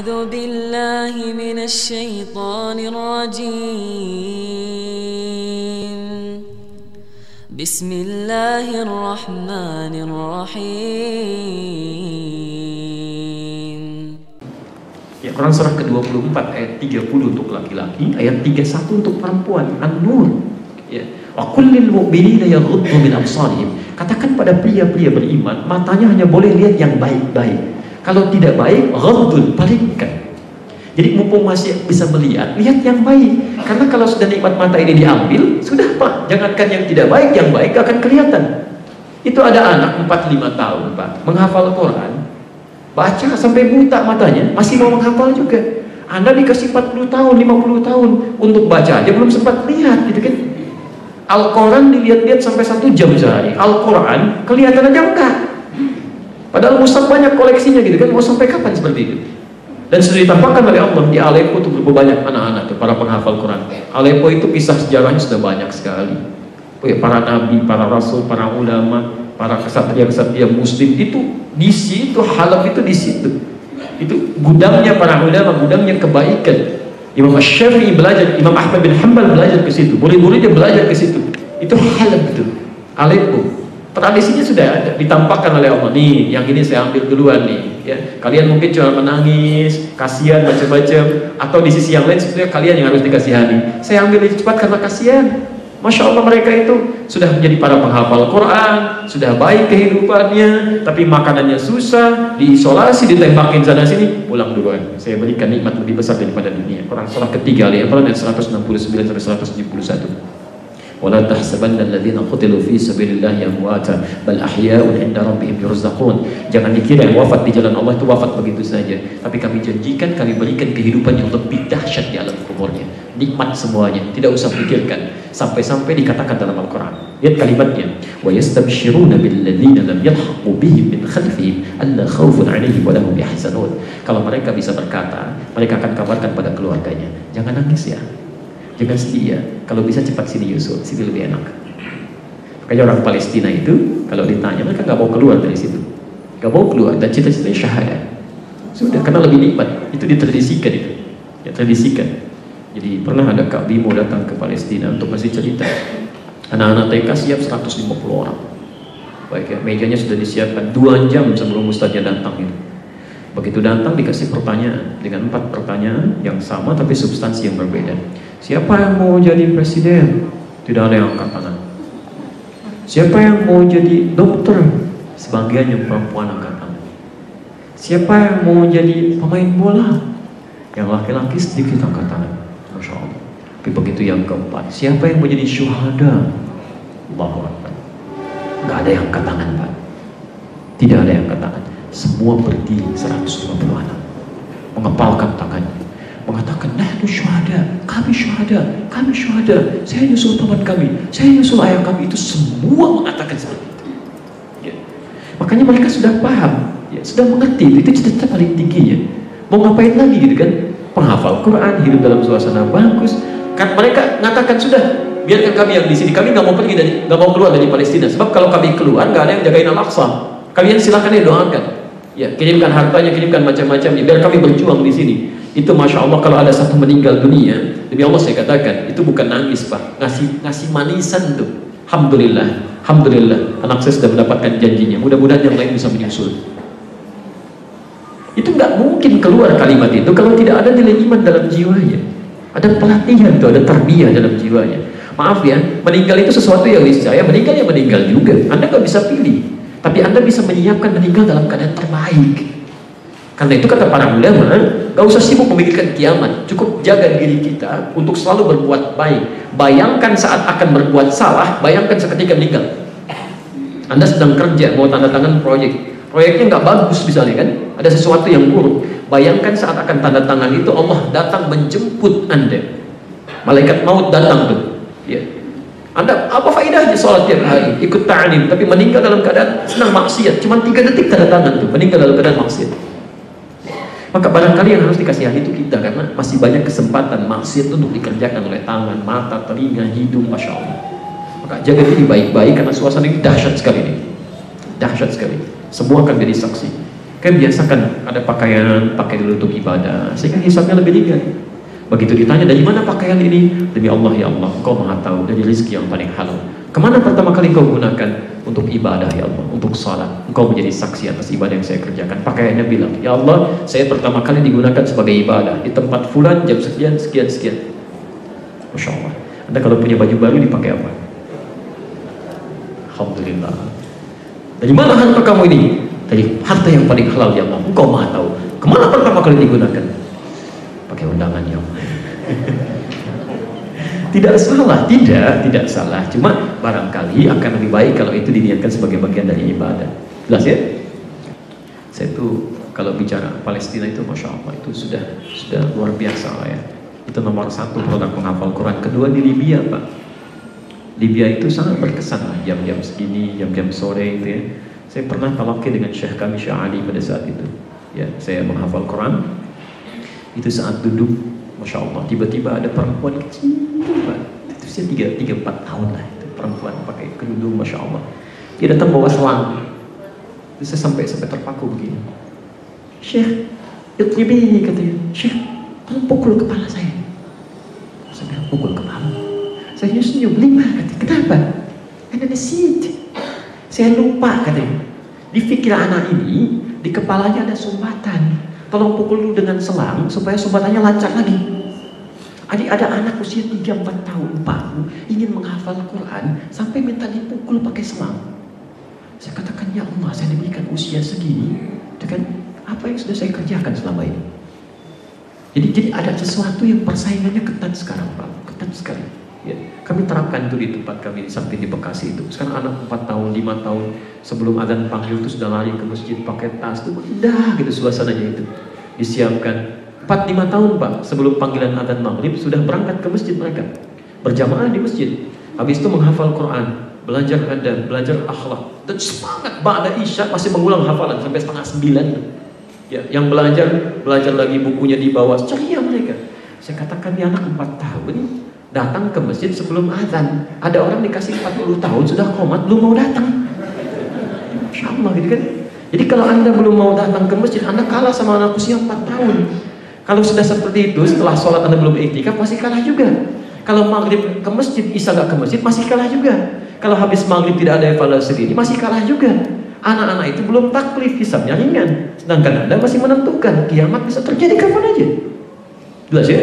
أعوذ بالله من الشيطان الرجيم بسم الله الرحمن الرحيم. Ya, Quran surah ke-24 ayat 30 untuk laki-laki, ayat 31 untuk perempuan, An-Nur. Ya. Wa kullil mu'minina yaghuddu min absarihim. Katakan pada pria-pria beriman, matanya hanya boleh lihat yang baik-baik. Kalau tidak baik, ghaddul, palingkan. Jadi mumpung masih bisa melihat, lihat yang baik. Karena kalau sudah nikmat mata ini diambil, sudah Pak, jangankan yang tidak baik, yang baik akan kelihatan. Itu ada anak 4-5 tahun Pak, menghafal Quran, baca sampai buta matanya, masih mau menghafal juga. Anda dikasih 40 tahun, 50 tahun untuk baca aja belum sempat lihat, gitu kan. Al-Quran dilihat-lihat sampai 1 jam sehari. Al-Quran kelihatan aja enggak. Padahal Mushaf banyak koleksinya gitu kan, mau sampai kapan seperti itu? Dan sudah ditampakkan oleh Allah di Aleppo itu berapa banyak anak-anak tuh, para penghafal Quran. Aleppo itu kisah sejarahnya sudah banyak sekali. Para nabi, para rasul, para ulama, para kesatria-kesatria muslim itu di situ, Halab itu di situ. Itu gudangnya para ulama, gudangnya kebaikan. Imam Syafi'i belajar, Imam Ahmad bin Hanbal belajar ke situ, murid-muridnya belajar ke situ. Itu Halab itu, Aleppo. Tradisinya sudah ada, ditampakkan oleh Allah. Nih, yang ini saya ambil duluan nih. Ya, kalian mungkin cuma menangis, kasihan macam-macam, atau di sisi yang lain sebetulnya kalian yang harus dikasihani. Saya ambil ini cepat karena kasihan. Masya Allah, mereka itu sudah menjadi para penghafal Quran, sudah baik kehidupannya, tapi makanannya susah, diisolasi, ditembakin sana sini, pulang duluan. Saya berikan nikmat lebih besar daripada dunia. Quran surah ketiga ayat 169 sampai 171. ولا تحسبن الذين قتلوا في سبيل الله أمواتا بل أحياء عند ربهم يرزقون. Jangan dikira yang wafat di jalan Allah itu wafat begitu saja, tapi kami janjikan, kami berikan kehidupan yang lebih dahsyat di alam kuburnya, nikmat semuanya, tidak usah pikirkan. Sampai-sampai dikatakan dalam Al-Quran, lihat kalimatnya, wa yastabshiruna billadzina lam yalhaqu bihim min khalfihim alla khaufun 'alaihim wa lahum yahzanun. Kalau mereka bisa berkata, mereka akan kabarkan pada keluarganya, jangan nangis ya, jangan sedih ya, kalau bisa cepat sini Yusuf, sini lebih enak. Makanya orang Palestina itu kalau ditanya, mereka nggak mau keluar dari situ, nggak mau keluar, dan cita-citanya syahadat. Sudah, karena lebih nikmat, itu ditradisikan itu, ya tradisikan. Jadi pernah ada Kak Bimo datang ke Palestina untuk ngasih cerita, anak-anak TK siap 150 orang. Baik ya, mejanya sudah disiapkan 2 jam sebelum ustadznya datang itu. Begitu datang dikasih pertanyaan dengan 4 pertanyaan yang sama tapi substansi yang berbeda. Siapa yang mau jadi presiden? Tidak ada yang angkat tangan. Siapa yang mau jadi dokter? Sebagian yang perempuan angkat tangan. Siapa yang mau jadi pemain bola? Yang laki-laki sedikit angkat tangan. Masya Allah. Tapi begitu yang keempat, siapa yang mau jadi syuhada? Allahu Akbar. Nggak ada yang angkat tangan Pak. Tidak ada yang angkat tangan. Semua berdiri 150 anak, mengepalkan tangannya, mengatakan, nahnu syuhada, kami syuhada, kami syuhada, saya nyusul paman kami, saya nyusul ayah kami. Itu semua mengatakan seperti itu ya. Makanya mereka sudah paham ya, sudah mengerti, itu cita-cita paling tingginya. Mau ngapain lagi gitu kan, penghafal Quran, hidup dalam suasana bagus kan. Mereka mengatakan, sudah, biarkan kami yang di sini, kami nggak mau pergi dari, nggak mau keluar dari Palestina, sebab kalau kami keluar nggak ada yang jagain Al-Aqsa. Kalian silakan ya doakan ya, kirimkan hartanya, kirimkan macam-macam ya, biar kami berjuang di sini. Itu Masya Allah, kalau ada satu meninggal dunia, demi Allah saya katakan, itu bukan nangis Pak, ngasih manisan tuh. Alhamdulillah, Alhamdulillah, anak saya sudah mendapatkan janjinya, mudah-mudahan yang lain bisa menyusul. Itu nggak mungkin keluar kalimat itu kalau tidak ada nilai iman dalam jiwanya, ada pelatihan tuh, ada tarbiyah dalam jiwanya. Maaf ya, meninggal itu sesuatu yang niscaya, meninggal ya meninggal juga, Anda nggak bisa pilih. Tapi Anda bisa menyiapkan meninggal dalam keadaan terbaik. Karena itu kata para ulama, gak usah sibuk memikirkan kiamat, cukup jaga diri kita untuk selalu berbuat baik. Bayangkan saat akan berbuat salah, bayangkan seketika meninggal. Anda sedang kerja, mau tanda tangan proyeknya gak bagus misalnya kan, ada sesuatu yang buruk. Bayangkan saat akan tanda tangan itu, Allah datang menjemput Anda, malaikat maut datang tuh ya. Anda apa faedahnya sholat tiap hari, ikut ta'lim, tapi meninggal dalam keadaan senang maksiat, cuma 3 detik tanda tangan tuh, meninggal dalam keadaan maksiat. Maka barangkali yang harus dikasihani itu kita, karena masih banyak kesempatan maksiat untuk dikerjakan oleh tangan, mata, telinga, hidung, Masya Allah. Maka jaga diri baik-baik, karena suasana ini dahsyat sekali nih, dahsyat sekali. Semua akan jadi saksi. Kan biasakan ada pakaian, pakai dulu untuk ibadah, sehingga hisabnya lebih ringan. Begitu ditanya, dari mana pakaian ini? Demi Allah ya Allah, Engkau maha tahu, dari rezeki yang paling halal. Kemana pertama kali kau gunakan? Untuk ibadah ya Allah, untuk salat. Engkau menjadi saksi atas ibadah yang saya kerjakan. Pakaiannya bilang, ya Allah, saya pertama kali digunakan sebagai ibadah di tempat fulan jam sekian, sekian, sekian. Masya Allah. Anda kalau punya baju baru dipakai apa? Alhamdulillah. Dari mana harta kamu ini? Dari harta yang paling halal ya Allah, Engkau maha tahu. Kemana pertama kali digunakan? Pakai undangan ya Allah. Tidak salah, tidak salah. Cuma barangkali akan lebih baik kalau itu diniatkan sebagai bagian dari ibadah. Jelas ya? Saya tuh kalau bicara Palestina itu Masya Allah itu sudah luar biasa lah ya. Itu nomor 1 produk penghafal Quran. Kedua di Libya Pak. Libya itu sangat berkesan lah, jam-jam segini, jam-jam sore itu ya. Saya pernah talaqi dengan Syekh kami Syekh Ali pada saat itu. Ya, saya menghafal Quran. Itu saat duduk, Masya Allah, tiba-tiba ada perempuan kecil, Pak. Itu usia 3-4 tahun lah. Itu perempuan pakai kerudung, Masya Allah. Dia datang bawa selang. Itu saya sampai terpaku begini. Syekh, itlibi ini katanya. Syekh, tolong pukul kepala saya. Saya bilang, pukul kepala. Saya senyum, 5 katanya. Kenapa? Anda nasid. Saya lupa katanya. Di pikir anak ini, di kepalanya ada sumbatan. Tolong pukul dulu dengan selang supaya sumbatannya lancar lagi. Ada anak usia 3-4 tahun Pak, ingin menghafal Quran sampai minta dipukul pakai selang. Saya katakan, ya Allah, saya diberikan usia segini dengan apa yang sudah saya kerjakan selama ini. Jadi ada sesuatu yang persaingannya ketat sekarang Pak, ketat sekali. Ya, kami terapkan itu di tempat kami di samping di Bekasi itu. Sekarang anak 4 tahun, 5 tahun sebelum adzan panggil itu sudah lari ke masjid pakai tas itu indah gitu suasananya itu. Disiapkan 4-5 tahun Pak sebelum panggilan adzan maghrib sudah berangkat ke masjid mereka. Berjamaah di masjid. Habis itu menghafal Quran, belajar adab, belajar akhlak dan semangat ba'da isya masih mengulang hafalan sampai 8:30. Ya, yang belajar lagi bukunya di bawah, ceria mereka. Saya katakan dia anak 4 tahun datang ke masjid sebelum azan. Ada orang dikasih 40 tahun sudah qomat belum mau datang. Masya Allah gitu kan. Jadi kalau Anda belum mau datang ke masjid, Anda kalah sama anak usia 4 tahun. Kalau sudah seperti itu, setelah sholat Anda belum iktikaf, masih kalah juga. Kalau maghrib ke masjid, isya gak ke masjid, masih kalah juga. Kalau habis maghrib tidak ada evaluasi diri, masih kalah juga. Anak-anak itu belum taklif, hisabnya ringan. Sedangkan Anda masih menentukan, kiamat bisa terjadi kapan aja. Jelas ya?